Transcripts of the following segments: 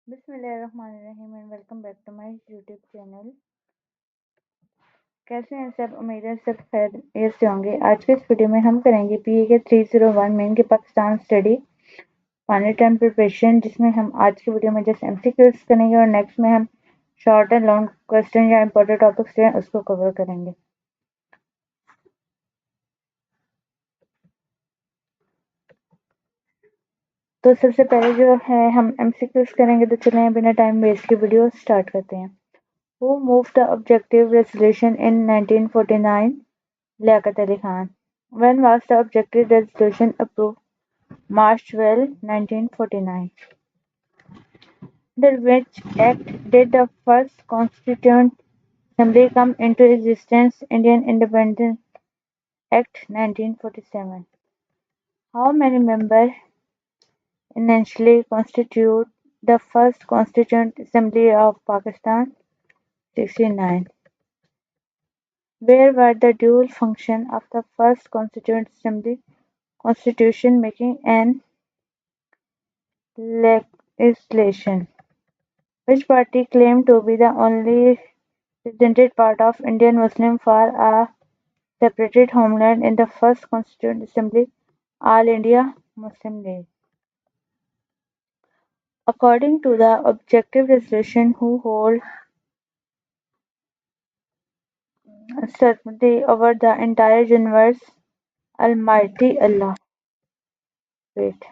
बिस्मिल्लाहिर्रहमानिर्रहीम and welcome back to my YouTube channel. कैसे हैं सब? उम्मीद है सब खैरियत से होंगे। आज के इस वीडियो में हम करेंगे पीए के 301 मेन के Pakistan study final term preparation, जिसमें हम आज की वीडियो में जस्ट एमसीक्यूज करेंगे और नेक्स्ट में हम शॉर्ट एंड लॉन्ग क्वेश्चन या इंपॉर्टेंट टॉपिक्स हैं उसको कवर करेंगे। तो सबसे पहले जो है हम एमसीक्यूज करेंगे, तो चलें बिना टाइम वेस्ट के वीडियो स्टार्ट करते हैं। Who moved the objective resolution in 1949? Liaquat Ali Khan. When was the objective resolution approved? March 12, 1949. Under which act did the first Constituent Assembly come into existence? Indian Independence Act 1947. How many members initially constitute the first Constituent Assembly of Pakistan? 69. Where were the dual functions of the first Constituent Assembly? Constitution making and legislation. Which party claimed to be the only represented part of Indian Muslims for a separated homeland in the first Constituent Assembly? All India Muslim League. According to the objective resolution, who hold certainty over the entire universe? Almighty Allah. Wait.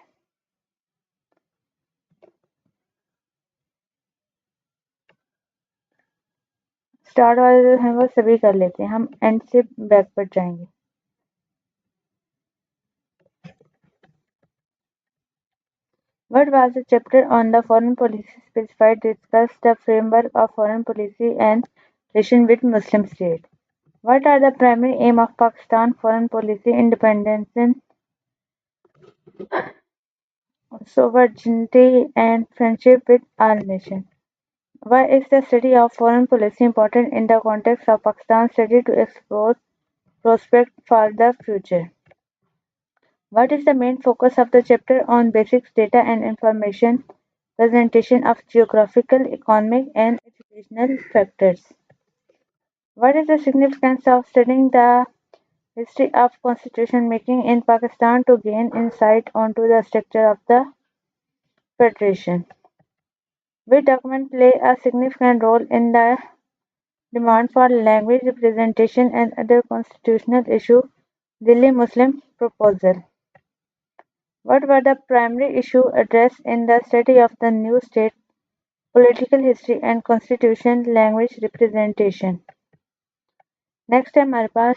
Start वाले जो हैं वो सभी कर लेते हैं, हम and से बैक पर जाएंगे। What was the chapter on the foreign policy specified discussed the framework of foreign policy and relation with Muslim states? What are the primary aim of Pakistan foreign policy? Independence, sovereignty and friendship with all nations. Why is the study of foreign policy important in the context of Pakistan's study to explore prospects for the future? What is the main focus of the chapter on basics, data and information presentation of geographical, economic and educational factors? What is the significance of studying the history of constitution making in Pakistan to gain insight onto the structure of the federation? Which document play a significant role in the demand for language representation and other constitutional issue? Delhi Muslim proposal. What were the primary issues addressed in the study of the new state? Political history and constitution language representation. Next है हमारे पास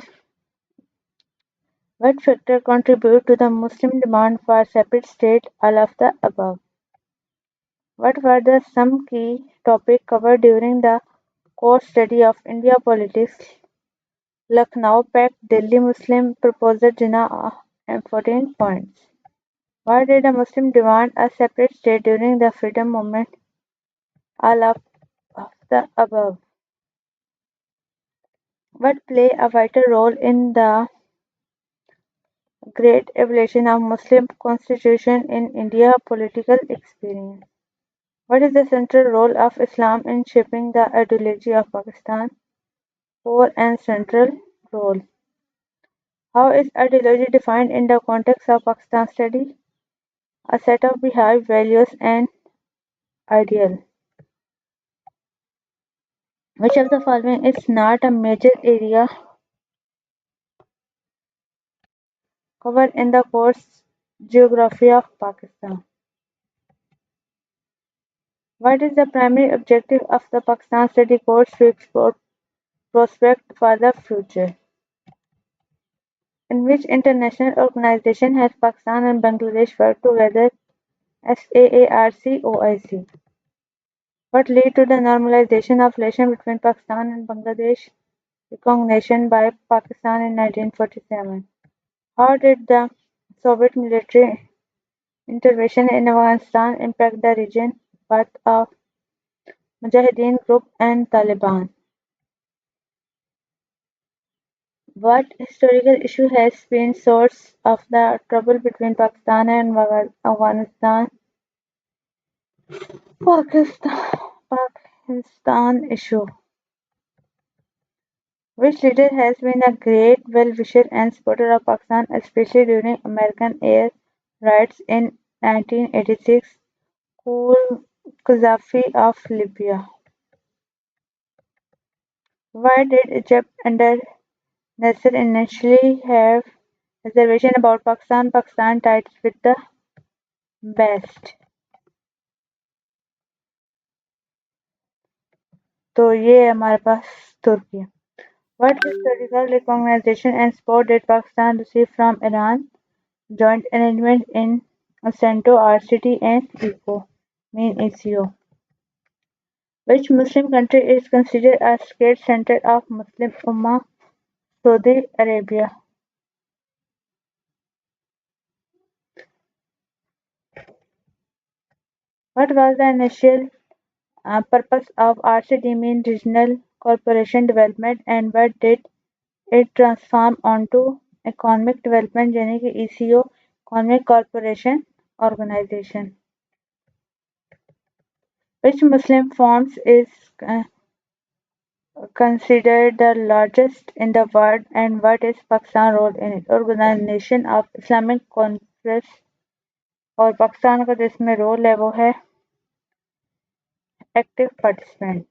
what factor contribute to the Muslim demand for separate state? All of the above. What were the some key topics covered during the core study of India politics? Lucknow Pact, Delhi Muslim proposal, Jinnah and 14 points. Why did the Muslim demand a separate state during the freedom movement? All of the above. What play a vital role in the great evolution of Muslim constitution in India political experience? What is the central role of Islam in shaping the ideology of Pakistan? Core and central role. How is ideology defined in the context of Pakistan study? A set of behaved values and ideal. Which of the following is not a major area covered in the course Geography of Pakistan? What is the primary objective of the Pakistan study course? To explore prospects for the future. In which international organization has Pakistan and Bangladesh worked together? SAARC-OIC. What led to the normalization of relations between Pakistan and Bangladesh? Recognition by Pakistan in 1947. How did the Soviet military intervention in Afghanistan impact the region? Birth of Mujahideen group and Taliban. What historical issue has been source of the trouble between Pakistan and Afghanistan? Pakistan, Pakistan issue. Which leader has been a great well-wisher and supporter of Pakistan, especially during American air raids in 1986? Cool Gaddafi of Libya. Why did Egypt under Nasser initially have reservation about Pakistan? Pakistan ties with the West. तो ये है हमारे पास तुर्की. What historical recognition and support did Pakistan receive from Iran? Joint arrangement in Cento RCT and ECO. Which Muslim country is considered a state center of Muslim Ummah? Saudi Arabia. What was the initial purpose of RCT mean Regional Corporation Development and what did it transform onto Economic Development यानी कि ECO Economic Corporation Organization? Which Muslim forms is uh, considered the largest in the world and what is Pakistan's role in it? Organization of Islamic Conference और पाकिस्तान का जो इसमें role है वो है active participant.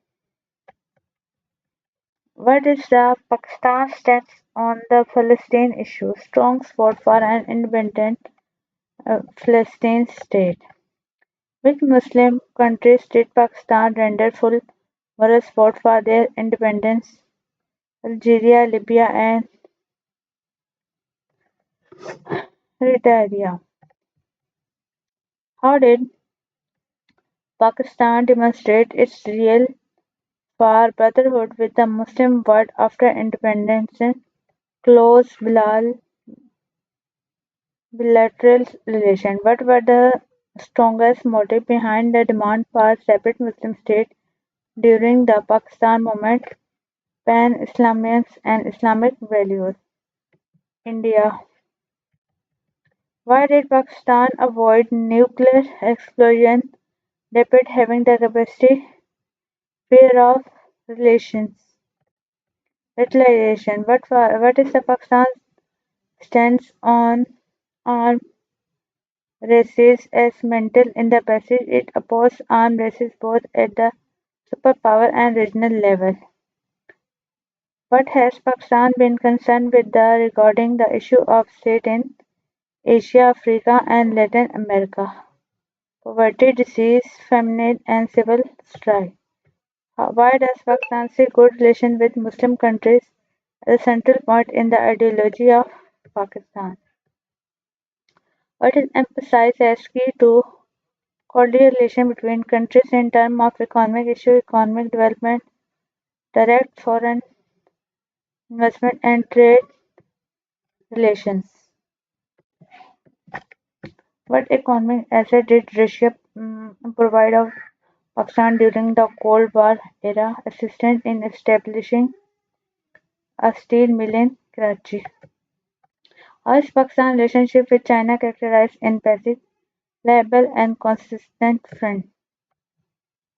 What is the Pakistan stance on the Palestine issue? Strong support for an independent Palestine state. Which Muslim countries did Pakistan render full moral support for their independence? Algeria, Libya, and Eritrea. How did Pakistan demonstrate its real for brotherhood with the Muslim world after independence? Close bilateral relations. What were the strongest motives behind the demand for a separate Muslim state during the Pakistan movement? Pan-Islamism and Islamic values. India. Why did Pakistan avoid nuclear explosion despite having the capacity? Fear of relations. Retaliation. What is the Pakistan's stance on armed races as mental in the passage? It opposes armed races both at the superpower and regional level. What has Pakistan been concerned with regarding the issue of state in Asia, Africa, and Latin America? Poverty, disease, famine, and civil strife. Why does Pakistan see good relations with Muslim countries as a central point in the ideology of Pakistan? What is emphasized as key to cordial relations between countries in terms of economic issues, economic development, direct foreign investment, and trade relations? What economic asset did Russia provide of Pakistan during the Cold War era? Assistance in establishing a steel mill in Karachi. How is Pakistan's relationship with China characterized in passage, reliable and consistent friend?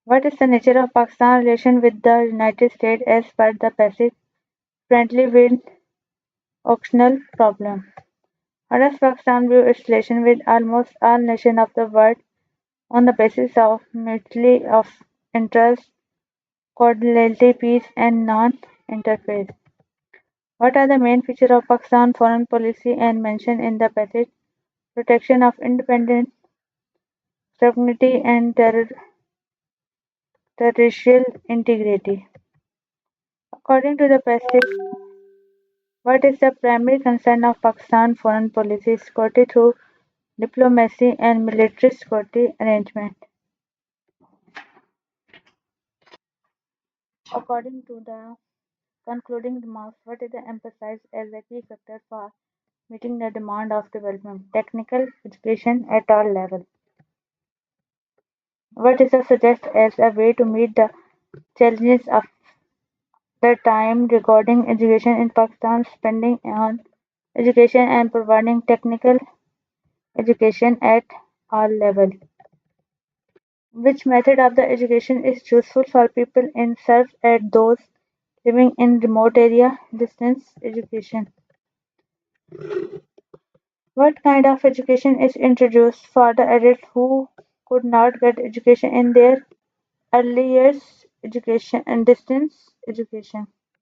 What is the nature of Pakistan's relation with the United States as per the passage, friendly with occasional problem? How does Pakistan view its relation with almost all nations of the world on the basis of mutually of interest, cordiality, peace, and non-interference? What are the main features of Pakistan's foreign policy and mentioned in the passage? Protection of independence, sovereignty, and territorial integrity. According to the passage, what is the primary concern of Pakistan's foreign policy? Security through diplomacy and military security arrangement. According to the concluding remarks, what is the emphasized as a key factor for meeting the demand of development? Technical education at all levels. What is the suggest as a way to meet the challenges of the time regarding education in Pakistan, spending on education and providing technical education at all levels. Which method of the education is useful for people in serve at those living in remote area? Distance education. What kind of education is introduced for the adults who could not get education in their early years? Education and distance education.